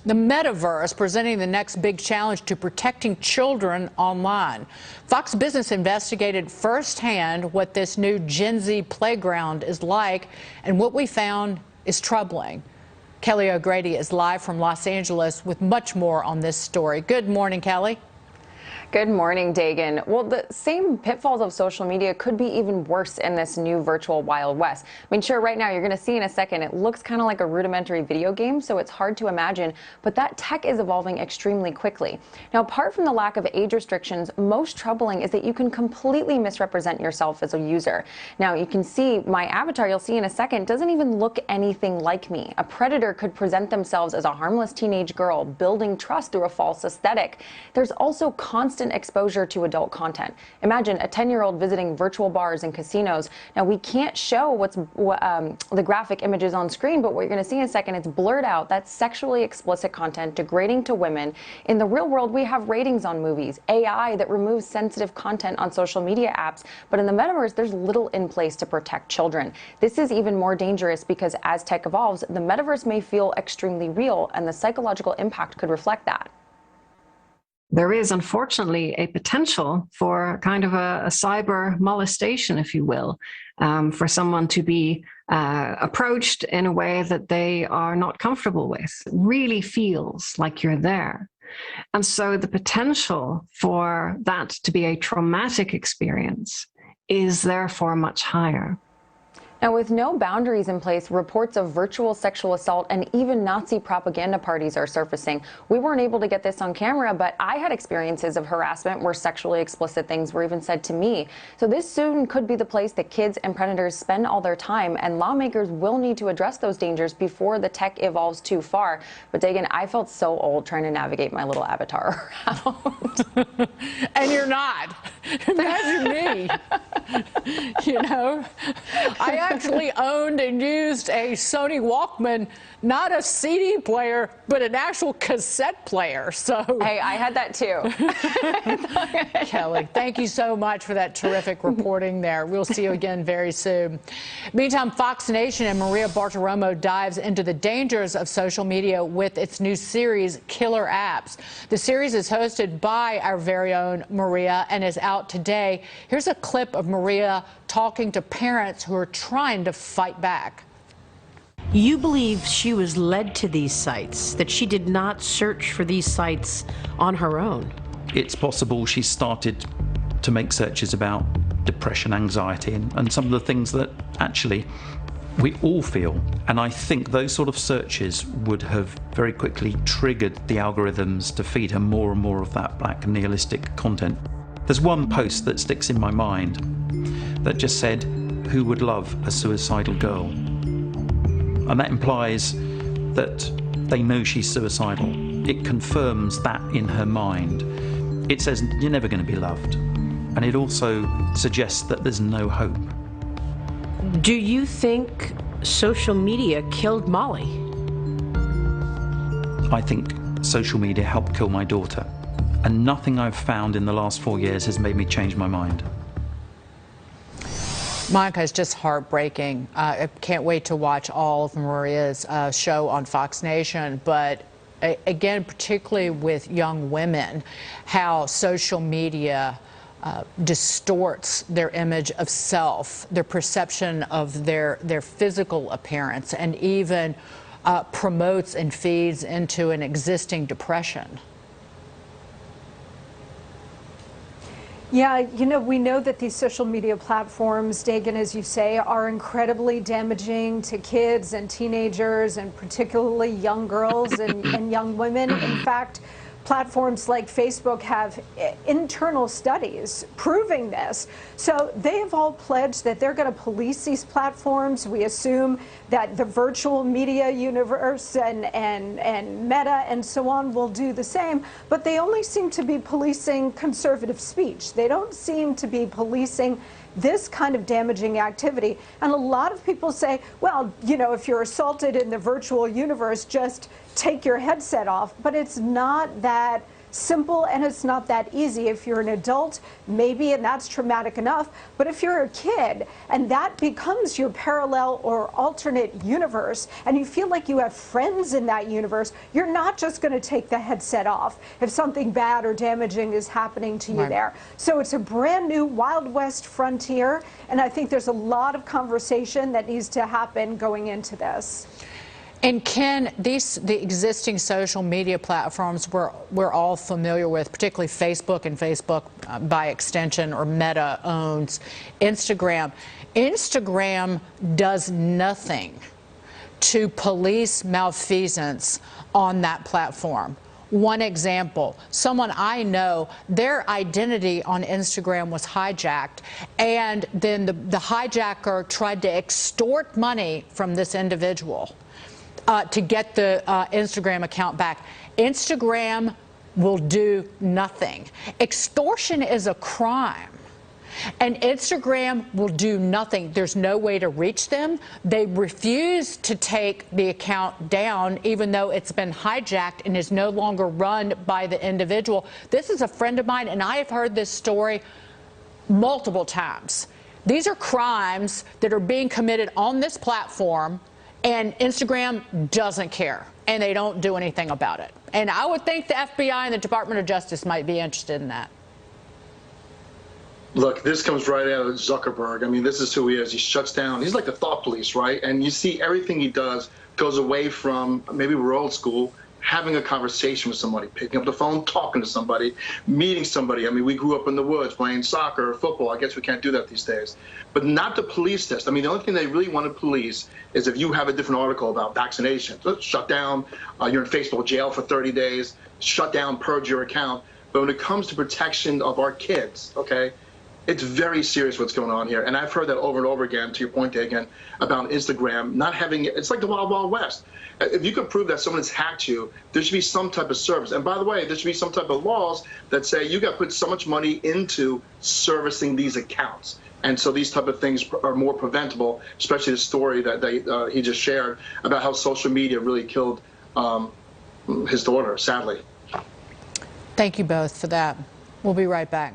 The Metaverse presenting the next big challenge to protecting children online. Fox Business investigated firsthand what this new Gen Z playground is like, and what we found is troubling. Kelly O'Grady is live from Los Angeles with much more on this story. Good morning, Kelly. Good morning, Dagan. Well, the same pitfalls of social media could be even worse in this new virtual Wild West. I mean, sure, right now you're going to see in a second, it looks kind of like a rudimentary video game, so it's hard to imagine, but that tech is evolving extremely quickly. Now, apart from the lack of age restrictions, most troubling is that you can completely misrepresent yourself as a user. Now, you can see my avatar, you'll see in a second, doesn't even look anything like me. A predator could present themselves as a harmless teenage girl, building trust through a false aesthetic. There's also constant exposure to adult content. Imagine a 10-year-old visiting virtual bars and casinos. Now, we can't show the graphic images on screen, but what you're going to see in a second, it's blurred out. That's sexually explicit content, degrading to women. In the real world, we have ratings on movies, AI that removes sensitive content on social media apps, but in the metaverse, there's little in place to protect children. This is even more dangerous because as tech evolves, the metaverse may feel extremely real, and the psychological impact could reflect that. There is, unfortunately, a potential for kind of a cyber molestation, if you will, for someone to be approached in a way that they are not comfortable with. It really feels like you're there. And so the potential for that to be a traumatic experience is therefore much higher. Now, with no boundaries in place, reports of virtual sexual assault and even Nazi propaganda parties are surfacing. We weren't able to get this on camera, but I had experiences of harassment where sexually explicit things were even said to me. So this soon could be the place that kids and predators spend all their time, and lawmakers will need to address those dangers before the tech evolves too far. But Dagan, I felt so old trying to navigate my little avatar around. And you're not. Imagine me. You know, I actually owned and used a Sony Walkman, not a CD player, but an actual cassette player. So hey, I had that too. Kelly, thank you so much for that terrific reporting there. We'll see you again very soon. Meantime, Fox Nation and Maria Bartiromo dives into the dangers of social media with its new series, Killer Apps. The series is hosted by our very own Maria and is out today. Here's a clip of Maria talking to parents who are trying to fight back. You believe she was led to these sites, that she did not search for these sites on her own? It's possible she started to make searches about depression, anxiety, and some of the things that actually we all feel. And I think those sort of searches would have very quickly triggered the algorithms to feed her more and more of that black nihilistic content. There's one post that sticks in my mind that just said, "Who would love a suicidal girl?" And that implies that they know she's suicidal. It confirms that in her mind. It says, you're never going to be loved. And it also suggests that there's no hope. Do you think social media killed Molly? I think social media helped kill my daughter. And nothing I've found in the last 4 years has made me change my mind. Monica, is just heartbreaking. I can't wait to watch all of Maria's show on Fox Nation. But again, particularly with young women, how social media distorts their image of self, their perception of their physical appearance, and even promotes and feeds into an existing depression. Yeah, you know, we know that these social media platforms, Dagan, as you say, are incredibly damaging to kids and teenagers, and particularly young girls and young women. In fact, platforms like Facebook have internal studies proving this. So they have all pledged that they're going to police these platforms. We assume that the virtual media universe and Meta and so on will do the same, but they only seem to be policing conservative speech. They don't seem to be policing this kind of damaging activity. And a lot of people say, well, you know, if you're assaulted in the virtual universe, just take your headset off. But it's not that simple and it's not that easy. If you're an adult, maybe, and that's traumatic enough, but if you're a kid and that becomes your parallel or alternate universe, and you feel like you have friends in that universe, you're not just going to take the headset off if something bad or damaging is happening to you there. So it's a brand new Wild West frontier, and I think there's a lot of conversation that needs to happen going into this. And Ken, the existing social media platforms we're all familiar with, particularly Facebook, and Facebook by extension, or Meta, owns Instagram. Instagram does nothing to police malfeasance on that platform. One example, someone I know, their identity on Instagram was hijacked, and then the hijacker tried to extort money from this individual to get the Instagram account back. Instagram will do nothing. Extortion is a crime. And Instagram will do nothing. There's no way to reach them. They refuse to take the account down, even though it's been hijacked and is no longer run by the individual. This is a friend of mine, and I have heard this story multiple times. These are crimes that are being committed on this platform, and Instagram doesn't care, and they don't do anything about it. And I would think the FBI and the Department of Justice might be interested in that. Look, this comes right out of Zuckerberg. I mean, this is who he is. He shuts down. He's like the thought police, right? And you see everything he does goes away from, maybe we're old school, having a conversation with somebody, picking up the phone, talking to somebody, meeting somebody. I mean, we grew up in the woods playing soccer or football. I guess we can't do that these days. But not to police this. I mean, the only thing they really want to police is if you have a different article about vaccinations. Let's shut down, you're in Facebook jail for 30 days, shut down, purge your account. But when it comes to protection of our kids, okay, it's very serious what's going on here. And I've heard that over and over again, to your point, Dagan, about Instagram not having, it's like the Wild Wild West. If you could prove that someone has hacked you, there should be some type of service. And by the way, there should be some type of laws that say you got to put so much money into servicing these accounts. And so these type of things are more preventable, especially the story that he just shared about how social media really killed his daughter, sadly. Thank you both for that. We'll be right back.